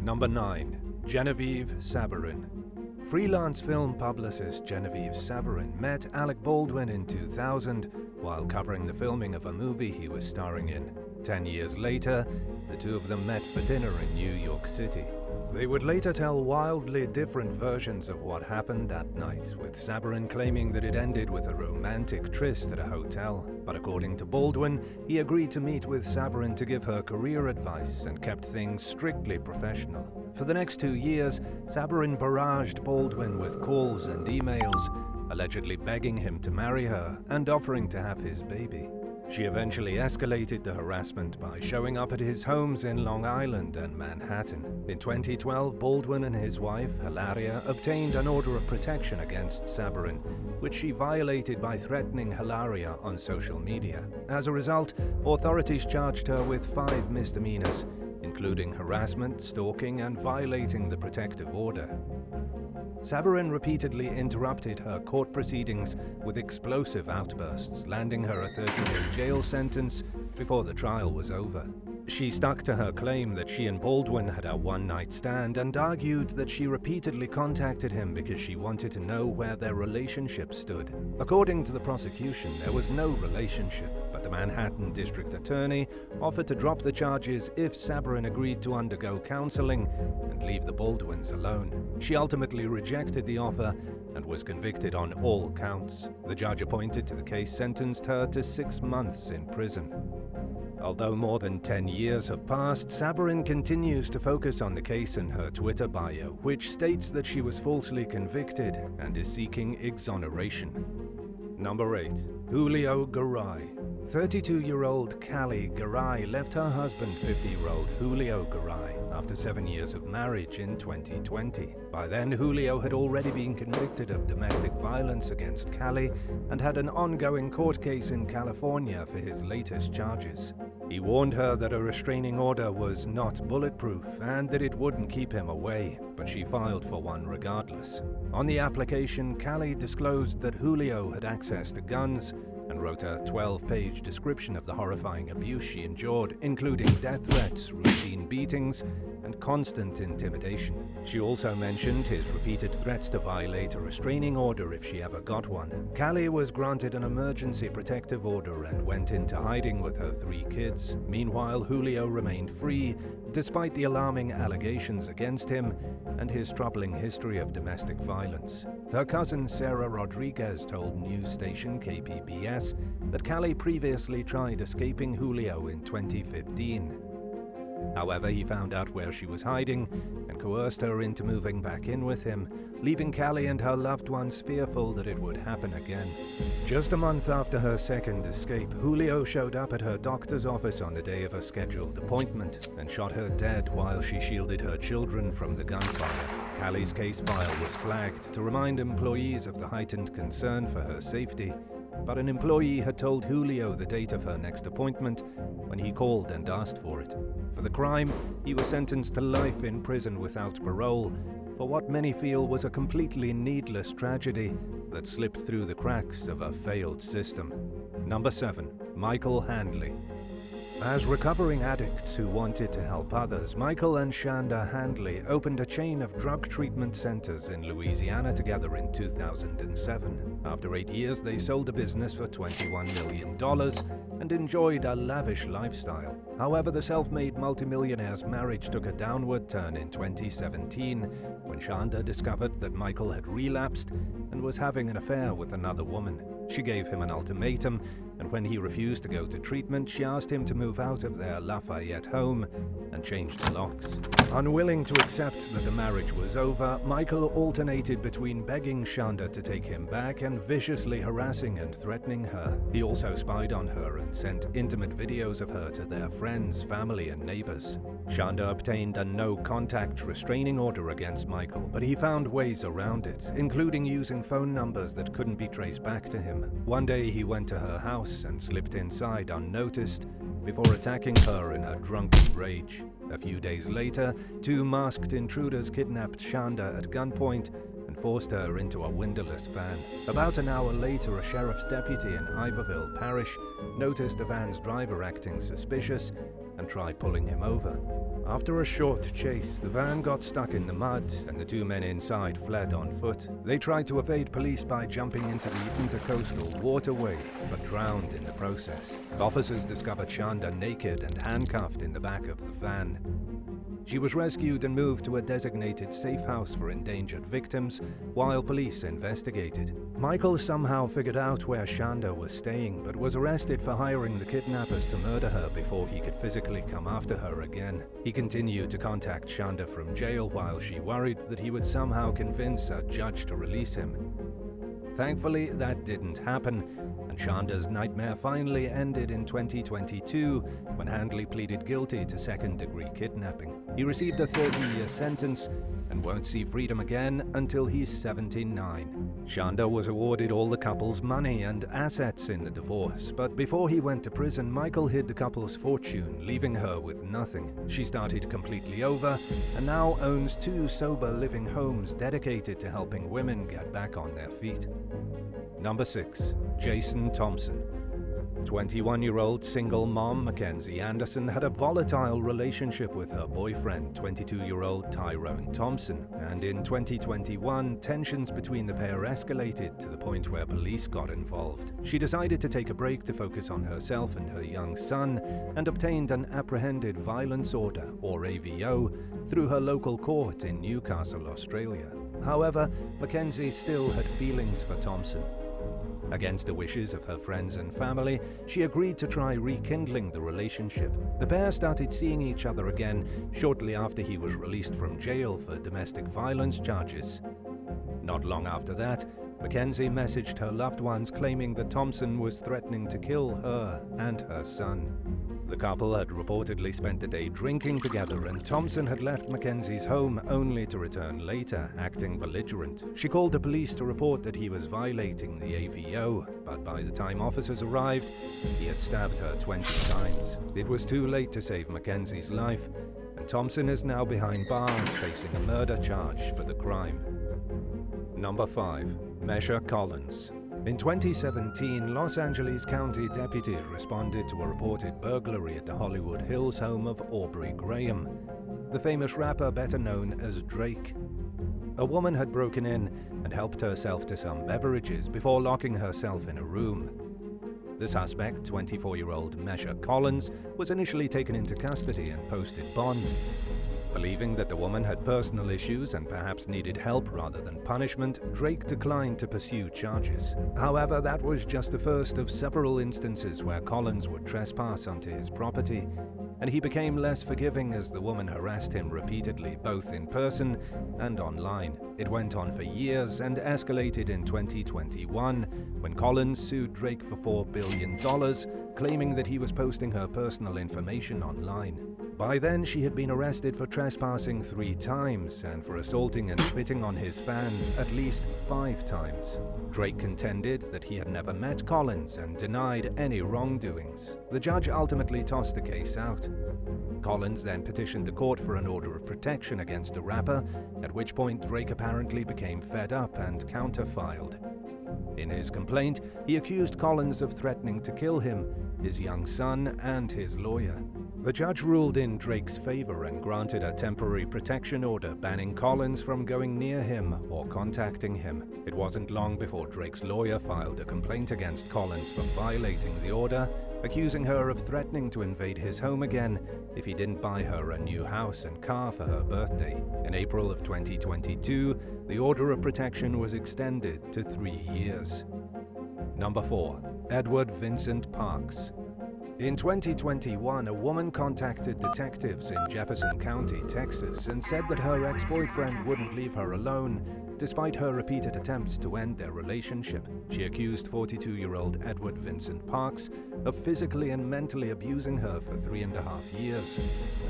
Number 9. Genevieve Saberin. Freelance film publicist Genevieve Saberin met Alec Baldwin in 2000 while covering the filming of a movie he was starring in. 10 years later, the two of them met for dinner in New York City. They would later tell wildly different versions of what happened that night, with Saberin claiming that it ended with a romantic tryst at a hotel. But according to Baldwin, he agreed to meet with Saberin to give her career advice and kept things strictly professional. For the next 2 years, Saberin barraged Baldwin with calls and emails, allegedly begging him to marry her and offering to have his baby. She eventually escalated the harassment by showing up at his homes in Long Island and Manhattan. In 2012, Baldwin and his wife, Hilaria, obtained an order of protection against Saberin, which she violated by threatening Hilaria on social media. As a result, authorities charged her with 5 misdemeanors, including harassment, stalking, and violating the protective order. Saberin repeatedly interrupted her court proceedings with explosive outbursts, landing her a 30-day jail sentence before the trial was over. She stuck to her claim that she and Baldwin had a one-night stand and argued that she repeatedly contacted him because she wanted to know where their relationship stood. According to the prosecution, there was no relationship, but the Manhattan District Attorney offered to drop the charges if Saberin agreed to undergo counseling and leave the Baldwins alone. She ultimately rejected the offer and was convicted on all counts. The judge appointed to the case sentenced her to 6 months in prison. Although more than 10 years have passed, Saberin continues to focus on the case in her Twitter bio, which states that she was falsely convicted and is seeking exoneration. Number 8. Julio Garcia. 32-year-old Callie Garay left her husband, 50-year-old Julio Garay, after 7 years of marriage in 2020. By then, Julio had already been convicted of domestic violence against Callie and had an ongoing court case in California for his latest charges. He warned her that a restraining order was not bulletproof and that it wouldn't keep him away, but she filed for one regardless. On the application, Callie disclosed that Julio had access to guns and wrote a 12-page description of the horrifying abuse she endured, including death threats, routine beatings, and constant intimidation. She also mentioned his repeated threats to violate a restraining order if she ever got one. Callie was granted an emergency protective order and went into hiding with her 3 kids. Meanwhile, Julio remained free, despite the alarming allegations against him and his troubling history of domestic violence. Her cousin Sarah Rodriguez told news station KPBS that Callie previously tried escaping Julio in 2015. However, he found out where she was hiding and coerced her into moving back in with him, leaving Callie and her loved ones fearful that it would happen again. Just a month after her second escape, Julio showed up at her doctor's office on the day of her scheduled appointment and shot her dead while she shielded her children from the gunfire. Callie's case file was flagged to remind employees of the heightened concern for her safety, but an employee had told Julio the date of her next appointment when he called and asked for it. For the crime, he was sentenced to life in prison without parole for what many feel was a completely needless tragedy that slipped through the cracks of a failed system. Number 7. Michael Handley. As recovering addicts who wanted to help others, Michael and Shanda Handley opened a chain of drug treatment centers in Louisiana together in 2007. After 8 years, they sold the business for $21 million and enjoyed a lavish lifestyle. However, the self-made multimillionaire's marriage took a downward turn in 2017 when Shanda discovered that Michael had relapsed and was having an affair with another woman. She gave him an ultimatum, and when he refused to go to treatment, she asked him to move out of their Lafayette home and change the locks. Unwilling to accept that the marriage was over, Michael alternated between begging Shanda to take him back and viciously harassing and threatening her. He also spied on her and sent intimate videos of her to their friends, family, and neighbors. Shanda obtained a no-contact restraining order against Michael, but he found ways around it, including using phone numbers that couldn't be traced back to him. One day he went to her house and slipped inside unnoticed before attacking her in a drunken rage. A few days later, 2 masked intruders kidnapped Shanda at gunpoint and and forced her into a windowless van. About an hour later, a sheriff's deputy in Iberville Parish noticed the van's driver acting suspicious and tried pulling him over. After a short chase, the van got stuck in the mud and the two men inside fled on foot. They tried to evade police by jumping into the intercoastal waterway, but drowned in the process. Officers discovered Shanda naked and handcuffed in the back of the van. She was rescued and moved to a designated safe house for endangered victims while police investigated. Michael somehow figured out where Shanda was staying, but was arrested for hiring the kidnappers to murder her before he could physically come after her again. He continued to contact Shanda from jail while she worried that he would somehow convince a judge to release him. Thankfully, that didn't happen, and Shanda's nightmare finally ended in 2022 when Handley pleaded guilty to second-degree kidnapping. He received a 30-year sentence and won't see freedom again until he's 79. Shanda was awarded all the couple's money and assets in the divorce, but before he went to prison, Michael hid the couple's fortune, leaving her with nothing. She started completely over and now owns 2 sober living homes dedicated to helping women get back on their feet. Number 6. Jason Thompson. 21-year-old single mom Mackenzie Anderson had a volatile relationship with her boyfriend, 22-year-old Tyrone Thompson, and in 2021, tensions between the pair escalated to the point where police got involved. She decided to take a break to focus on herself and her young son, and obtained an Apprehended Violence Order, or AVO, through her local court in Newcastle, Australia. However, Mackenzie still had feelings for Thompson. Against the wishes of her friends and family, she agreed to try rekindling the relationship. The pair started seeing each other again shortly after he was released from jail for domestic violence charges. Not long after that, Mackenzie messaged her loved ones claiming that Thompson was threatening to kill her and her son. The couple had reportedly spent the day drinking together, and Thompson had left Mackenzie's home only to return later, acting belligerent. She called the police to report that he was violating the AVO, but by the time officers arrived, he had stabbed her 20 times. It was too late to save Mackenzie's life, and Thompson is now behind bars facing a murder charge for the crime. Number 5. Mesha Collins. In 2017, Los Angeles County deputies responded to a reported burglary at the Hollywood Hills home of Aubrey Graham, the famous rapper better known as Drake. A woman had broken in and helped herself to some beverages before locking herself in a room. The suspect, 24-year-old Mesha Collins, was initially taken into custody and posted bond. Believing that the woman had personal issues and perhaps needed help rather than punishment, Drake declined to pursue charges. However, that was just the first of several instances where Collins would trespass onto his property, and he became less forgiving as the woman harassed him repeatedly, both in person and online. It went on for years and escalated in 2021 when Collins sued Drake for $4 billion, claiming that he was posting her personal information online. By then, she had been arrested for trespassing 3 times and for assaulting and spitting on his fans at least 5 times. Drake contended that he had never met Collins and denied any wrongdoings. The judge ultimately tossed the case out. Collins then petitioned the court for an order of protection against the rapper, at which point Drake apparently became fed up and counterfiled. In his complaint, he accused Collins of threatening to kill him, his young son, and his lawyer. The judge ruled in Drake's favor and granted a temporary protection order banning Collins from going near him or contacting him. It wasn't long before Drake's lawyer filed a complaint against Collins for violating the order, accusing her of threatening to invade his home again if he didn't buy her a new house and car for her birthday. In April of 2022, the order of protection was extended to 3 years. Number 4. Edward Vincent Parks. In 2021, a woman contacted detectives in Jefferson County, Texas, and said that her ex-boyfriend wouldn't leave her alone, despite her repeated attempts to end their relationship. She accused 42-year-old Edward Vincent Parks of physically and mentally abusing her for 3.5 years,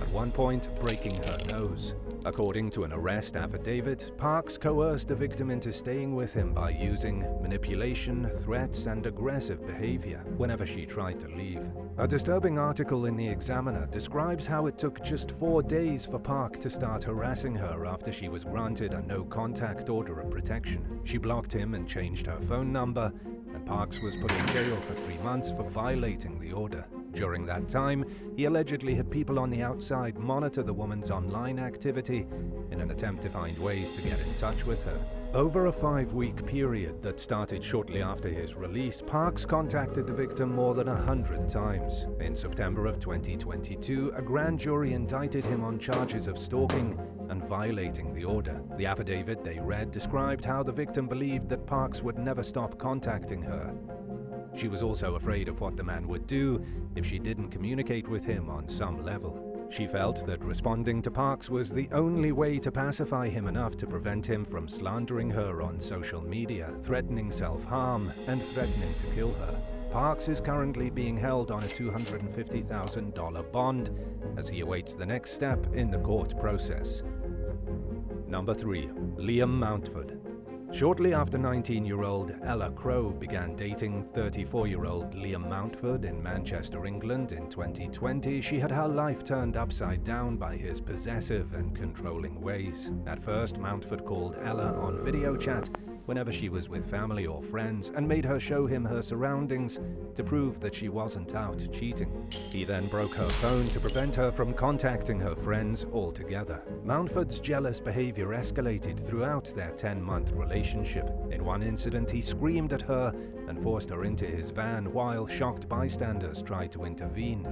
at one point breaking her nose. According to an arrest affidavit, Parks coerced the victim into staying with him by using manipulation, threats, and aggressive behavior whenever she tried to leave. A disturbing article in The Examiner describes how it took just 4 days for Park to start harassing her after she was granted a no-contact order order of protection. She blocked him and changed her phone number, and Parks was put in jail for 3 months for violating the order. During that time, he allegedly had people on the outside monitor the woman's online activity in an attempt to find ways to get in touch with her. Over a 5-week period that started shortly after his release, Parks contacted the victim more than 100 times. In September of 2022, a grand jury indicted him on charges of stalking and violating the order. The affidavit they read described how the victim believed that Parks would never stop contacting her. She was also afraid of what the man would do if she didn't communicate with him on some level. She felt that responding to Parks was the only way to pacify him enough to prevent him from slandering her on social media, threatening self-harm, and threatening to kill her. Parks is currently being held on a $250,000 bond as he awaits the next step in the court process. Number 3. Liam Mountford. Shortly after 19-year-old Ella Crow began dating 34-year-old Liam Mountford in Manchester, England in 2020, she had her life turned upside down by his possessive and controlling ways. At first, Mountford called Ella on video chat whenever she was with family or friends and made her show him her surroundings to prove that she wasn't out cheating. He then broke her phone to prevent her from contacting her friends altogether. Mountford's jealous behavior escalated throughout their 10-month relationship. In one incident, he screamed at her and forced her into his van while shocked bystanders tried to intervene.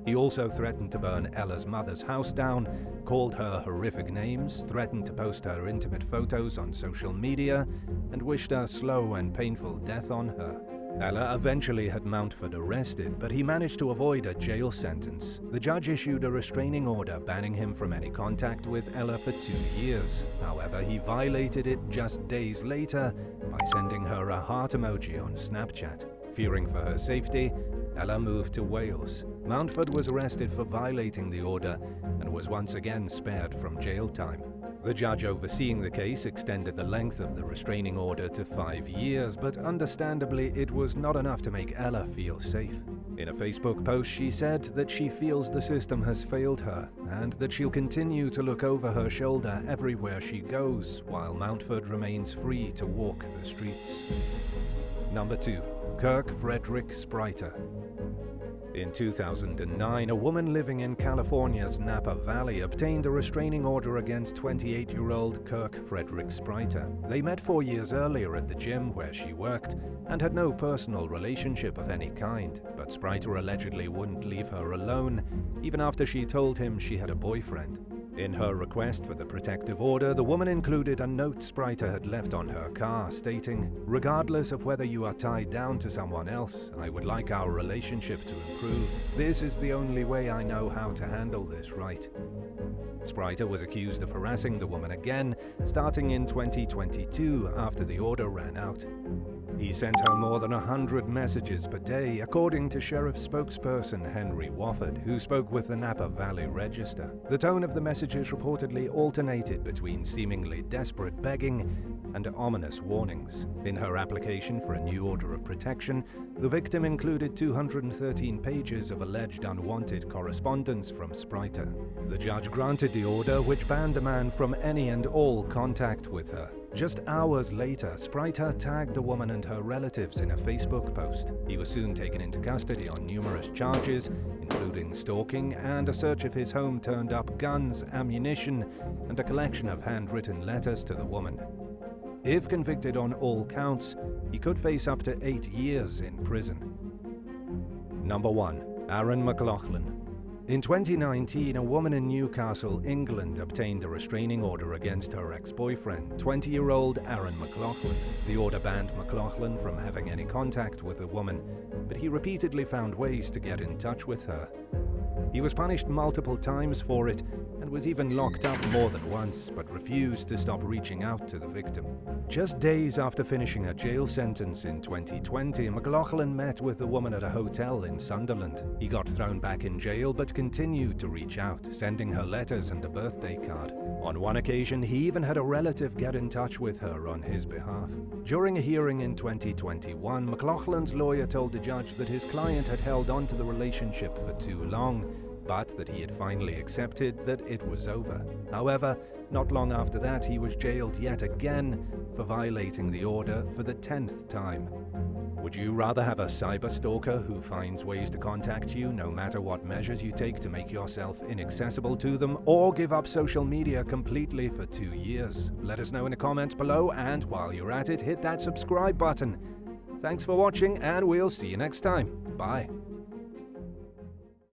He also threatened to burn Ella's mother's house down, called her horrific names, threatened to post her intimate photos on social media, and wished her slow and painful death on her. Ella eventually had Mountford arrested, but he managed to avoid a jail sentence. The judge issued a restraining order banning him from any contact with Ella for 2 years. However, he violated it just days later by sending her a heart emoji on Snapchat. Fearing for her safety, Ella moved to Wales. Mountford was arrested for violating the order and was once again spared from jail time. The judge overseeing the case extended the length of the restraining order to 5 years, but understandably it was not enough to make Ella feel safe. In a Facebook post, she said that she feels the system has failed her and that she'll continue to look over her shoulder everywhere she goes while Mountford remains free to walk the streets. Number 2. Kirk Frederick Sprite. In 2009, a woman living in California's Napa Valley obtained a restraining order against 28-year-old Kirk Frederick Sprite. They met 4 years earlier at the gym where she worked and had no personal relationship of any kind, but Sprite allegedly wouldn't leave her alone, even after she told him she had a boyfriend. In her request for the protective order, the woman included a note Sprite had left on her car stating, "Regardless of whether you are tied down to someone else, I would like our relationship to improve. This is the only way I know how to handle this right." Sprite was accused of harassing the woman again, starting in 2022 after the order ran out. He sent her more than 100 messages per day, according to Sheriff spokesperson Henry Wofford, who spoke with the Napa Valley Register. The tone of the messages reportedly alternated between seemingly desperate begging and ominous warnings. In her application for a new order of protection, the victim included 213 pages of alleged unwanted correspondence from Sprite. The judge granted the order, which banned the man from any and all contact with her. Just hours later, Sprite tagged the woman and her relatives in a Facebook post. He was soon taken into custody on numerous charges, including stalking, and a search of his home turned up guns, ammunition, and a collection of handwritten letters to the woman. If convicted on all counts, he could face up to 8 years in prison. Number 1. Aaron McLaughlin. In 2019, a woman in Newcastle, England, obtained a restraining order against her ex-boyfriend, 20-year-old Aaron McLaughlin. The order banned McLaughlin from having any contact with the woman, but he repeatedly found ways to get in touch with her. He was punished multiple times for it and was even locked up more than once, but refused to stop reaching out to the victim. Just days after finishing a jail sentence in 2020, McLaughlin met with the woman at a hotel in Sunderland. He got thrown back in jail but continued to reach out, sending her letters and a birthday card. On one occasion, he even had a relative get in touch with her on his behalf. During a hearing in 2021, McLaughlin's lawyer told the judge that his client had held on to the relationship for too long but that he had finally accepted that it was over. However, not long after that, he was jailed yet again for violating the order for the 10th time. Would you rather have a cyber stalker who finds ways to contact you no matter what measures you take to make yourself inaccessible to them, or give up social media completely for 2 years? Let us know in the comments below, and while you're at it, hit that subscribe button. Thanks for watching, and we'll see you next time. Bye.